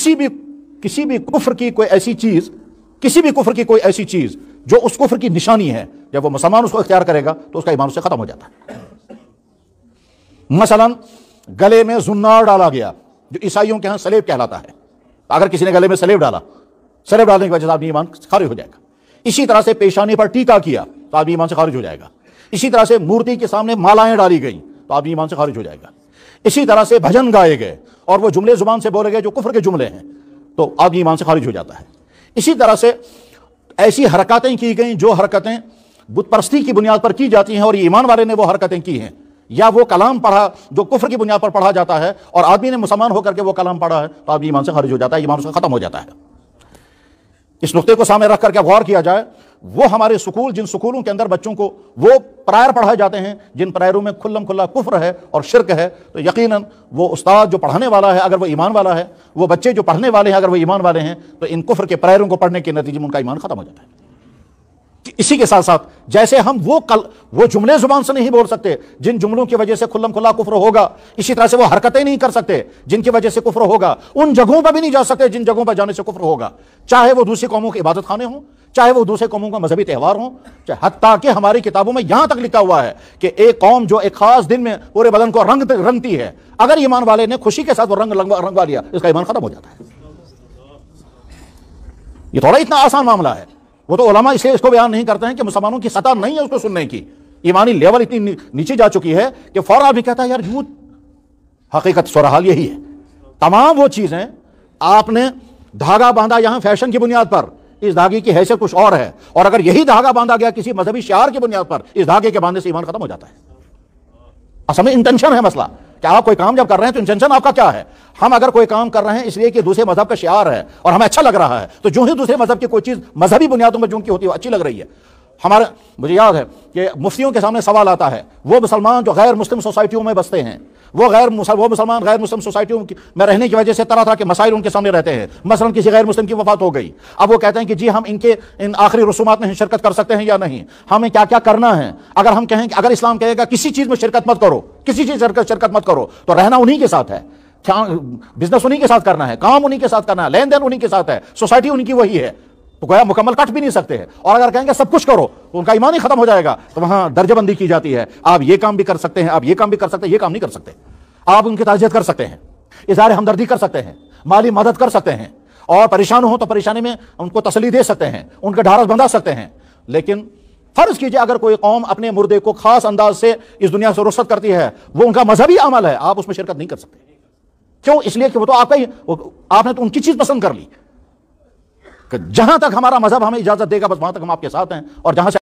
किसी भी कुफ्र की कोई ऐसी चीज, किसी भी कुफ्र की कोई ऐसी चीज जो उस कुफ्र की निशानी है, जब वो मुसलमान उसको इख्तियार करेगा तो उसका ईमान उससे खत्म हो जाता है। मसलन गले में जुन्नार डाला गया, जो ईसाइयों के यहाँ सलेब कहलाता है। अगर किसी ने गले में सलेब डाला, सलेब डालने की वजह से आदमी ईमान खारिज हो जाएगा। इसी तरह से पेशानी पर टीका किया तो आदमी ईमान से खारिज हो जाएगा। इसी तरह से मूर्ति के सामने मालाएं डाली गई तो आदमी ईमान से खारिज हो जाएगा। इसी तरह से भजन गाए गए और वो जुमले जुबान से बोले गए जो कुफ्र के जुमले हैं तो आदमी ईमान से खारिज हो जाता है। इसी तरह से ऐसी हरकतें की गई जो हरकतें बुत परस्ती की बुनियाद पर की जाती हैं और ये ईमान वाले ने वो हरकतें की हैं, या वो कलाम पढ़ा जो कुफ्र की बुनियाद पर पढ़ा जाता है और आदमी ने मुसलमान होकर के वो कलाम पढ़ा है तो आदमी ईमान से खारिज हो जाता है, ईमान उसका खत्म हो जाता है। इस नुक्ते को सामने रख करके गौर किया जाए, वो हमारे स्कूल, जिन स्कूलों के अंदर बच्चों को वो प्रायर पढ़ाए जाते हैं जिन प्रायरों में खुल्लम खुल्ला कुफ्र है और शिरक है, तो यकीनन वो उस्ताद जो पढ़ाने वाला है अगर वो ईमान वाला है, वो बच्चे जो पढ़ने वाले हैं अगर वो ईमान वाले हैं, तो इन कुफ्र के प्रायरों को पढ़ने के नतीजे में उनका ईमान खत्म हो जाता है। इसी के साथ साथ जैसे हम वो जुमले जुबान से नहीं बोल सकते जिन जुमलों की वजह से खुल्लम खुल्ला कुफ्र होगा, इसी तरह से वो हरकतें नहीं कर सकते जिनकी वजह से कुफ्र होगा, उन जगहों पर भी नहीं जा सकते जिन जगहों पर जाने से कुफ्र होगा, चाहे वो दूसरी कौमों के इबादत खाने हों, चाहे वो दूसरे कौमों का मजहबी त्यौहार हों, चाहे हत्ता कि हमारी किताबों में यहां तक लिखा हुआ है कि एक कौम जो एक खास दिन में पूरे बदन को रंगती है, अगर ईमान वाले ने खुशी के साथ वो रंगवा लिया, इसका ईमान खत्म हो जाता है। ये थोड़ा इतना आसान मामला है। वो तो उलमा इसलिए इसको बयान नहीं करते हैं कि मुसलमानों की सतह नहीं है उसको सुनने की, ईमानी लेवल इतनी नीचे जा चुकी है कि फौरन आदमी कहता है यार झूठ। हकीकत सुरहाल यही है। तमाम वो चीजें आपने धागा बांधा यहां फैशन की बुनियाद पर, इस धागे की हैसियत कुछ और है, और अगर यही धागा बांधा गया किसी मजहबी शियार की बुनियाद पर, इस धागे के बांधने से ईमान खत्म हो जाता है। असल में इंटेंशन है मसला कि आप कोई काम जब कर रहे हैं तो इंटेंशन आपका क्या है। हम अगर कोई काम कर रहे हैं इसलिए कि दूसरे मजहब का शियार है और हमें अच्छा लग रहा है, तो जो ही दूसरे मजहब की कोई चीज मजहबी बुनियादों पर जो उनकी होती है अच्छी लग रही है, हमारे मुझे याद है कि मुफ्तियों के सामने सवाल आता है, वो मुसलमान जो गैर मुस्लिम सोसाइटियों में बसते हैं, वो मुसलमान गैर मुस्लिम सोसाइटियों में रहने की वजह से तरह तरह के मसाइल उनके सामने रहते हैं। मसलन किसी गैर मुस्लिम की वफात हो गई, अब वो कहते हैं कि जी हम इन आखिरी रसूमात में शिरकत कर सकते हैं या नहीं, हमें क्या क्या करना है। अगर हम कहें कि अगर इस्लाम कहेगा किसी चीज में शिरकत मत करो, किसी चीज शिरकत मत करो, तो रहना उन्हीं के साथ है, बिजनेस उन्हीं के साथ करना है, काम उन्हीं के साथ करना है, लेन देन उन्हीं के साथ है, सोसाइटी उनकी वही है, तो गोया मुकम्मल कट भी नहीं सकते हैं। और अगर कहेंगे सब कुछ करो तो उनका ईमान ही खत्म हो जाएगा, तो वहां दर्जाबंदी की जाती है, आप ये काम भी कर सकते हैं, आप ये काम भी कर सकते हैं, ये काम नहीं कर सकते। आप उनकी ताज़ियत कर सकते हैं, इज़हार हमदर्दी कर सकते हैं, माली मदद कर सकते हैं, और परेशान हो तो परेशानी में उनको तसल्ली दे सकते हैं, उनका ढारस बंधा सकते हैं। लेकिन फर्ज कीजिए अगर कोई कौम अपने मुर्दे को खास अंदाज से इस दुनिया से रुखसत करती है, वो उनका मजहबी अमल है, आप उसमें शिरकत नहीं कर सकते। क्यों? इसलिए कि वो तो आपका ही, आपने तो उनकी चीज पसंद कर ली। जहां तक हमारा मजहब हमें इजाजत देगा बस वहां तक हम आपके साथ हैं, और जहां से